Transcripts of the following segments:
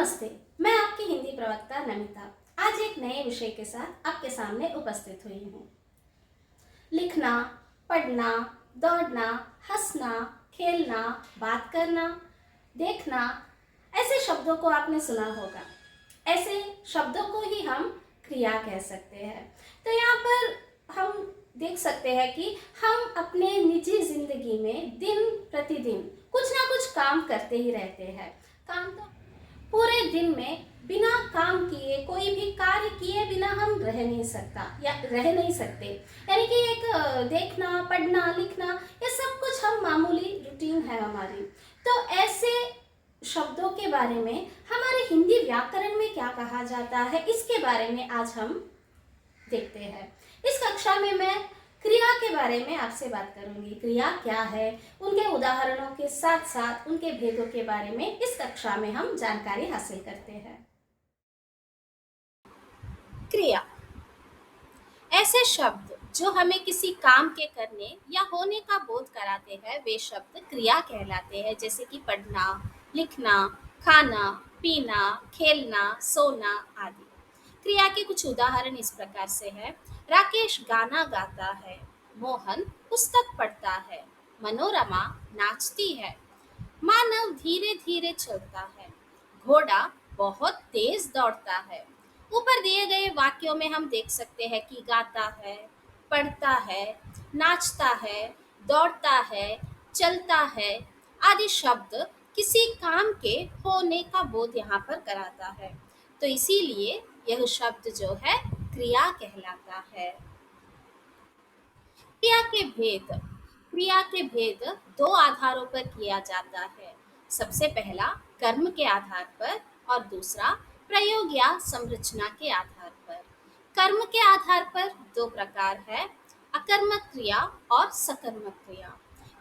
नमस्ते। मैं आपकी हिंदी प्रवक्ता नमिता आज एक नए विषय के साथ आपके सामने उपस्थित हुई हूँ। लिखना, पढ़ना, दौड़ना, हंसना, खेलना, बात करना, देखना, ऐसे शब्दों को आपने सुना होगा। ऐसे शब्दों को ही हम क्रिया कह सकते हैं। तो यहाँ पर हम देख सकते हैं कि हम अपने निजी जिंदगी में दिन प्रतिदिन कुछ ना कुछ काम करते ही रहते हैं। काम तो पूरे दिन में बिना काम किए, कोई भी कार्य किए बिना हम रह नहीं सकता या रह नहीं सकते। यानी कि एक देखना, पढ़ना, लिखना, ये सब कुछ हम मामूली रूटीन है हमारी। तो ऐसे शब्दों के बारे में हमारे हिंदी व्याकरण में क्या कहा जाता है, इसके बारे में आज हम देखते हैं। इस कक्षा में मैं क्रिया के बारे में आपसे बात करूंगी। क्रिया क्या है, उनके उदाहरणों के साथ साथ उनके भेदों के बारे में इस कक्षा में हम जानकारी हासिल करते हैं। क्रिया ऐसे शब्द जो हमें किसी काम के करने या होने का बोध कराते हैं, वे शब्द क्रिया कहलाते हैं। जैसे कि पढ़ना, लिखना, खाना, पीना, खेलना, सोना आदि। क्रिया के कुछ उदाहरण इस प्रकार से है। राकेश गाना गाता है, मोहन पुस्तक पढ़ता है, मनोरमा नाचती है, मानव धीरे धीरे चलता है, घोड़ा बहुत तेज दौड़ता है। ऊपर दिए गए वाक्यों में हम देख सकते हैं कि गाता है, पढ़ता है, नाचता है, दौड़ता है, चलता है आदि शब्द किसी काम के होने का बोध यहाँ पर कराता है। तो इसीलिए यह शब्द जो है क्रिया कहलाता है। क्रिया के भेद दो आधारों पर किया जाता है। सबसे पहला कर्म के आधार पर और दूसरा प्रयोग या संरचना के आधार पर। कर्म के आधार पर दो प्रकार है, अकर्मक क्रिया और सकर्मक क्रिया।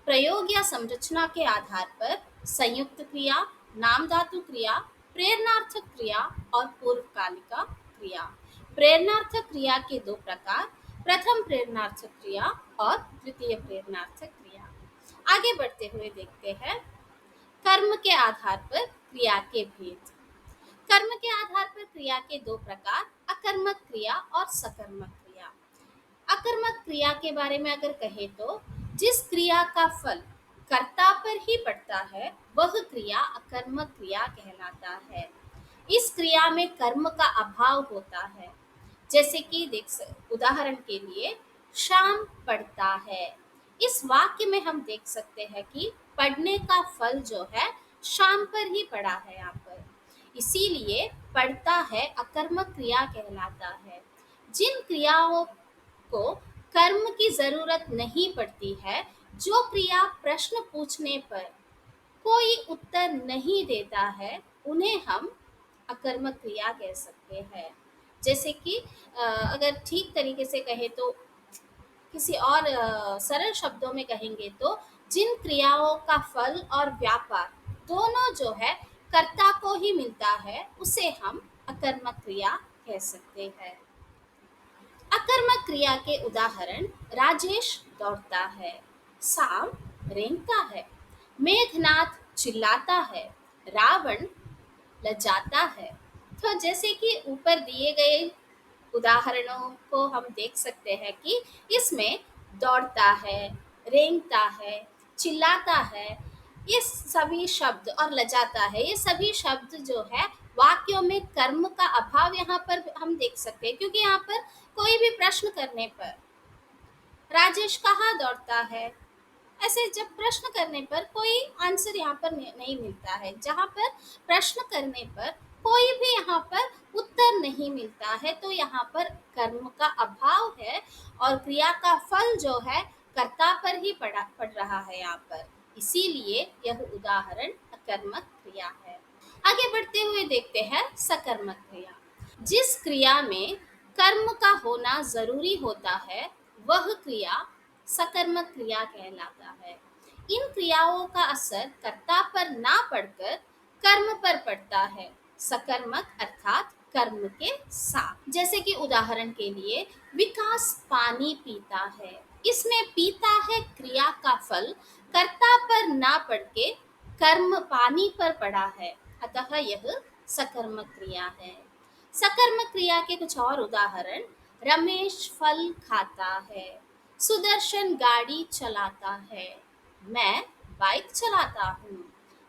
प्रयोग या संरचना के आधार पर संयुक्त क्रिया, नाम धातु क्रिया, प्रेरणार्थक क्रिया और पूर्वकालिका क्रिया। प्रेरणार्थक क्रिया के दो प्रकार, प्रथम प्रेरणार्थक क्रिया और द्वितीय प्रेरणार्थक क्रिया। आगे बढ़ते हुए देखते हैं कर्म के आधार पर क्रिया के भेद। कर्म के आधार पर क्रिया के दो प्रकार, अकर्मक क्रिया और सकर्मक क्रिया। अकर्मक क्रिया के बारे में अगर कहें तो जिस क्रिया का फल कर्ता पर ही पड़ता है, वह क्रिया अकर्मक क्रिया कहलाता है। इस क्रिया में कर्म का अभाव होता है। जैसे कि उदाहरण के लिए शाम पढ़ता है। इस वाक्य में हम देख सकते हैं कि पढ़ने का फल जो है शाम पर ही पड़ा है यहाँ पर। इसीलिए पढ़ता है अकर्मक क्रिया कहलाता है। जिन क्रियाओं को कर्म की जरूरत नहीं पड़ती है, जो क्रिया प्रश्न पूछने पर कोई उत्तर नहीं देता है, उन्हें हम अकर्मक क्रिया कह सकते हैं। जैसे कि अगर ठीक तरीके से कहें तो किसी और सरल शब्दों में कहेंगे तो जिन क्रियाओं का फल और व्यापार दोनों जो है कर्ता को ही मिलता है, उसे हम अकर्मक क्रिया कह सकते हैं। अकर्मक क्रिया के उदाहरण, राजेश दौड़ता है, साम रेंगता है, मेघनाथ चिल्लाता है, रावण लजाता है। तो जैसे कि ऊपर दिए गए उदाहरणों को हम देख सकते हैं कि इसमें दौड़ता है, रेंगता है, चिल्लाता है, ये सभी शब्द और लजाता है, ये सभी शब्द जो है वाक्यों में कर्म का अभाव यहाँ पर हम देख सकते हैं। क्योंकि यहाँ पर कोई भी प्रश्न करने पर राजेश कहाँ दौड़ता है, ऐसे जब प्रश्न करने पर कोई आंसर यहाँ पर नहीं मिलता है। जहाँ पर प्रश्न करने पर कोई भी यहाँ पर उत्तर नहीं मिलता है, तो यहाँ पर कर्म का अभाव है और क्रिया का फल जो है कर्ता पर ही पड़ रहा है यहाँ पर। इसीलिए यह उदाहरण अकर्मक क्रिया है। आगे बढ़ते हुए देखते हैं सकर्मक क्रिया। जिस क्रिया में कर्म का होना जरूरी होता है, वह क्रिया सकर्मक क्रिया कहलाता है। इन क्रियाओं का असर कर्ता पर ना पड़कर कर्म पर पड़ता है। सकर्मक अर्थात कर्म के साथ। जैसे कि उदाहरण के लिए विकास पानी पीता है, इसमें पीता है क्रिया का फल कर्ता पर ना पड़ के कर्म पानी पर पड़ा है, अतः यह सकर्मक क्रिया है। सकर्मक क्रिया के कुछ और उदाहरण: रमेश फल खाता है, सुदर्शन गाड़ी चलाता है, मैं बाइक चलाता हूँ,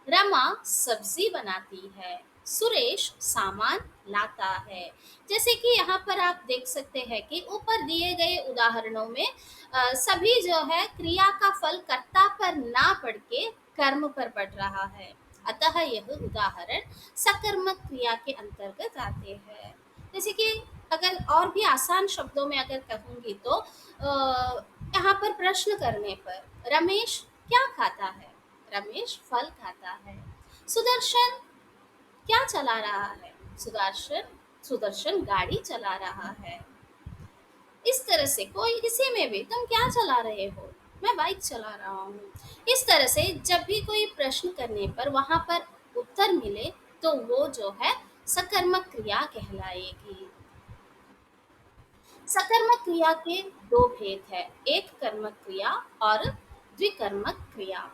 रमा सब्जी बनाती है, सुरेश सामान लाता है। जैसे कि यहाँ पर आप देख सकते हैं कि ऊपर दिए गए उदाहरणों में सभी जो है क्रिया का फल कर्ता पर ना पड़ के कर्म पर पड़ रहा है। अतः यह उदाहरण सकर्मक क्रिया के अंतर्गत आते हैं। जैसे कि अगर और भी आसान शब्दों में अगर कहूंगी तो यहाँ पर प्रश्न करने पर रमेश क्या खाता है? रमेश फल खाता है। सुदर्शन क्या चला रहा है? सुदर्शन सुदर्शन गाड़ी चला रहा है। इस तरह से कोई किसी में भी तुम क्या चला रहे हो? मैं बाइक चला रहा हूँ। इस तरह से जब भी कोई प्रश्न करने पर वहां पर उत्तर मिले तो वो जो है सकर्मक क्रिया कहलाएगी। सकर्मक क्रिया के दो भेद है, एक कर्मक क्रिया और द्विकर्मक क्रिया।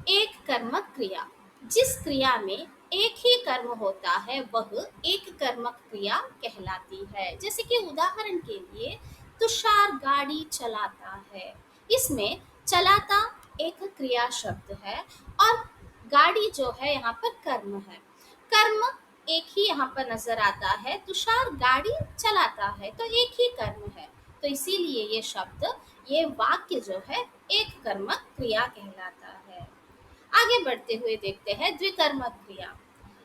एक कर्मक क्रिया: जिस क्रिया में एक ही कर्म होता है वह एक कर्मक क्रिया कहलाती है। जैसे कि उदाहरण के लिए तुषार गाड़ी चलाता है। इसमें चलाता एक क्रिया शब्द है और गाड़ी जो है यहाँ पर कर्म है। कर्म एक ही यहाँ पर नजर आता है, तुषार गाड़ी चलाता है तो एक ही कर्म है। तो इसीलिए ये शब्द, ये वाक्य जो है एक कर्मक क्रिया कहलाता है। आगे बढ़ते हुए देखते हैं द्विकर्मक क्रिया।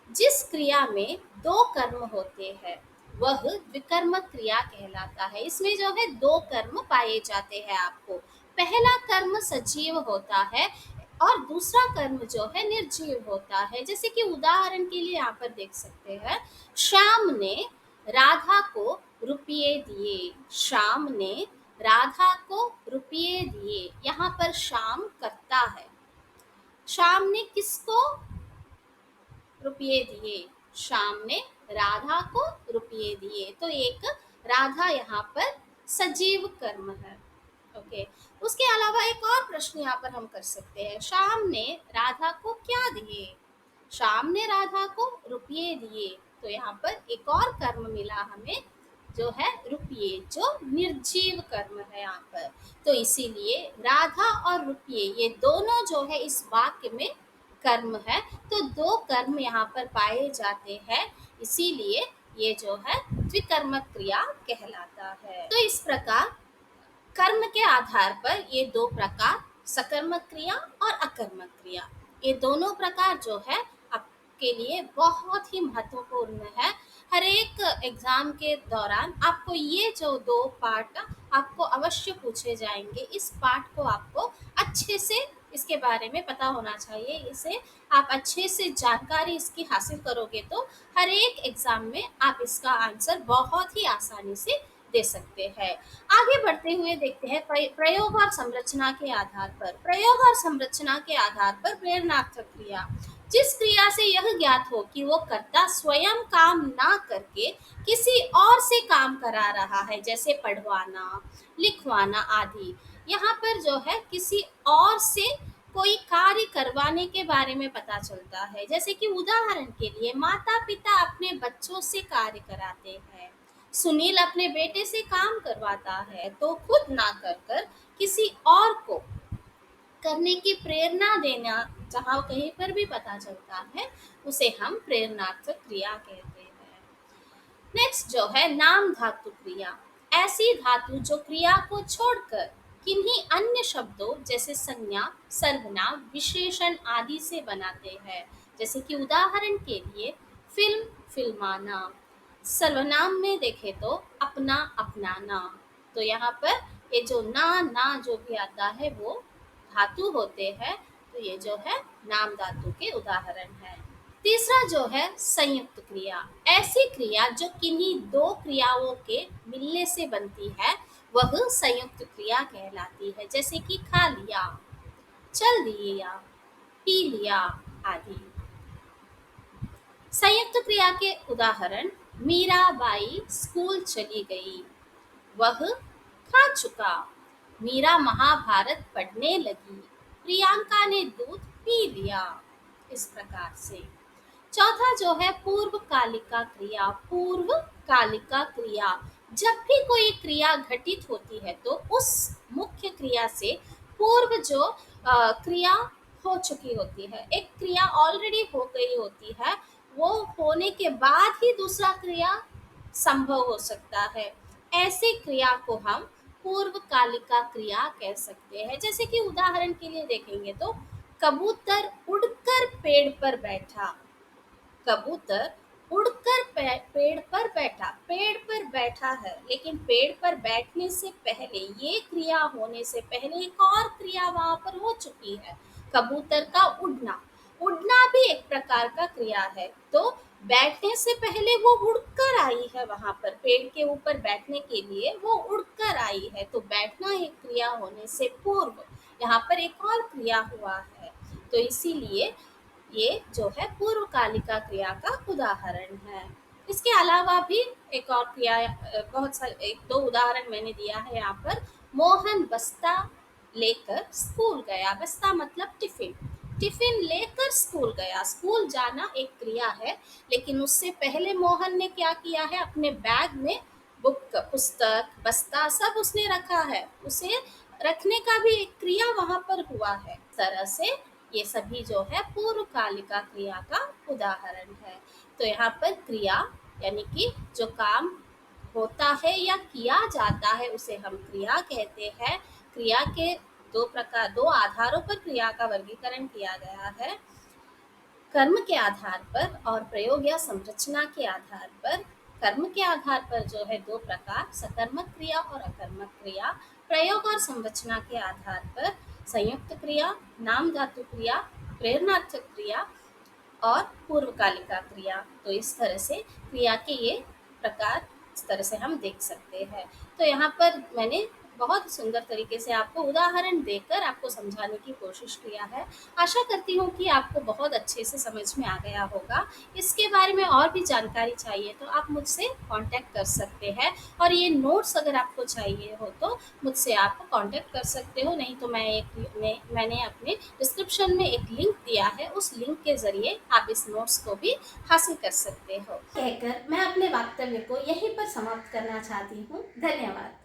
जिस क्रिया में दो कर्म होते हैं वह द्विकर्मक क्रिया कहलाता है। इसमें जो है दो कर्म पाए जाते हैं आपको। पहला कर्म सजीव होता है और दूसरा कर्म जो है निर्जीव होता है। जैसे कि उदाहरण के लिए यहाँ पर देख सकते हैं, श्याम ने राधा को रुपये दिए। श्याम ने राधा को रुपये दिए। यहाँ पर श्याम करता है। श्याम ने किसको रुपये दिए? श्याम ने राधा को रुपये दिए। तो एक राधा यहाँ पर सजीव कर्म है। ओके। उसके अलावा एक और प्रश्न यहाँ पर हम कर सकते हैं, श्याम ने राधा को क्या दिए? श्याम ने राधा को रुपये दिए। तो यहाँ पर एक और कर्म मिला हमें जो है रुपये, जो निर्जीव कर्म है यहाँ पर। तो इसीलिए राधा और रुपये ये दोनों जो है इस वाक्य में कर्म है। तो दो कर्म यहाँ पर पाए जाते हैं, इसीलिए ये जो है द्विकर्मक क्रिया कहलाता है। तो इस प्रकार कर्म के आधार पर ये दो प्रकार, सकर्मक क्रिया और अकर्मक क्रिया, ये दोनों प्रकार जो है आपके लिए बहुत ही महत्वपूर्ण है। हर एक एग्जाम के दौरान आपको ये जो दो पार्ट आपको अवश्य पूछे जाएंगे, इस पार्ट को आपको अच्छे से इसके बारे में पता होना चाहिए। इसे आप अच्छे से जानकारी इसकी हासिल करोगे तो हर एक एग्जाम में आप इसका आंसर बहुत ही आसानी से दे सकते हैं। आगे बढ़ते हुए देखते हैं प्रयोग और संरचना के आधार पर। प्रयोग और संरचना के आधार पर प्रेरणार्थक क्रिया: जिस क्रिया से यह ज्ञात हो कि वो कर्ता स्वयं काम ना करके किसी और से काम करा रहा है, जैसे पढ़वाना, लिखवाना आदि। यहाँ पर जो है किसी और से कोई कार्य करवाने के बारे में पता चलता है। जैसे कि उदाहरण के लिए माता पिता अपने बच्चों से कार्य कराते हैं, सुनील अपने बेटे से काम करवाता है, तो खुद ना कर कर किसी और को करने की प्रेरणा देना जहाँ कहीं पर भी पता चलता है उसे हम प्रेरणार्थक क्रिया कहते हैं। नेक्स्ट जो है नाम धातु क्रिया: ऐसी धातु जो क्रिया को छोड़कर किन्हीं अन्य शब्दों जैसे संज्ञा, सर्वनाम, विशेषण आदि से बनाते हैं। जैसे कि उदाहरण के लिए फिल्म, फिल्माना। सर्वनाम में देखें तो अपना, अपनाना। तो यहाँ पर ये जो ना जो भी आता है वो धातु होते हैं। तो ये जो है नाम धातु के उदाहरण है। तीसरा जो है संयुक्त क्रिया: ऐसी क्रिया जो किन्हीं दो क्रियाओं के मिलने से बनती है वह संयुक्त क्रिया कहलाती है। जैसे कि खा लिया, चल दिया, पी लिया आदि। संयुक्त क्रिया के उदाहरण: मीराबाई स्कूल चली गई, वह खा चुका, मीरा महाभारत पढ़ने लगी, प्रियंका ने दूध पी लिया। इस प्रकार से चौथा जो है पूर्व कालिका क्रिया। पूर्व कालिका क्रिया, जब भी कोई क्रिया घटित होती है तो उस मुख्य क्रिया से पूर्व जो क्रिया हो चुकी होती है, एक क्रिया ऑलरेडी हो गई होती है, वो होने के बाद ही दूसरा क्रिया संभव हो सकता है। ऐसी क्रिया को हम पूर्व कालिका क्रिया कह सकते हैं। जैसे कि उदाहरण के लिए देखेंगे तो कबूतर उड़कर पेड़ पर बैठा। कबूतर उड़कर पेड़ पर बैठा। पेड़ पर बैठा है, लेकिन पेड़ पर बैठने से पहले, ये क्रिया होने से पहले एक और क्रिया वहां पर हो चुकी है, कबूतर का उड़ना। उड़ना भी एक प्रकार का क्रिया है। तो बैठने से पहले वो उड़कर आई है, वहां पर पेड़ के ऊपर बैठने के लिए वो उड़कर आई है। तो बैठना एक क्रिया होने से पूर्व यहाँ पर एक और क्रिया हुआ है। तो इसीलिए ये जो है पूर्व कालिका क्रिया का उदाहरण है। इसके अलावा भी एक और क्रिया, बहुत सारे, एक दो उदाहरण मैंने दिया है यहाँ पर। मोहन बस्ता लेकर स्कूल गया। बस्ता मतलब टिफिन। टिफिन लेकर स्कूल गया। स्कूल जाना एक क्रिया है, लेकिन उससे पहले मोहन ने क्या किया है, अपने बैग में बुक, पुस्तक, बस्ता सब उसने रखा है। उसे रखने का भी एक क्रिया वहां पर हुआ है। इस तरह से ये सभी जो है पूर्व कालिका क्रिया का उदाहरण है। तो यहाँ पर क्रिया यानी कि जो काम होता है या किया जाता है उसे हम क्रिया कहते हैं। क्रिया के दो प्रकार, दो आधारों पर क्रिया का वर्गीकरण किया गया है, कर्म के आधार पर और प्रयोग या संरचना के आधार पर। कर्म के आधार पर जो है दो प्रकार, सकर्मक क्रिया और अकर्मक क्रिया। प्रयोग और संरचना के आधार पर संयुक्त क्रिया, नाम धातु क्रिया, प्रेरणार्थक क्रिया और पूर्वकालिका क्रिया। तो इस तरह से क्रिया के ये प्रकार इस तरह से हम देख सकते हैं। तो यहाँ पर मैंने बहुत सुंदर तरीके से आपको उदाहरण देकर आपको समझाने की कोशिश किया है। आशा करती हूँ कि आपको बहुत अच्छे से समझ में आ गया होगा। इसके बारे में और भी जानकारी चाहिए तो आप मुझसे कांटेक्ट कर सकते हैं, और ये नोट्स अगर आपको चाहिए हो तो मुझसे आप कांटेक्ट कर सकते हो। नहीं तो मैंने अपने डिस्क्रिप्शन में एक लिंक दिया है, उस लिंक के ज़रिए आप इस नोट्स को भी हासिल कर सकते हो। कहकर मैं अपने वक्तव्य को यहीं पर समाप्त करना चाहती हूँ। धन्यवाद।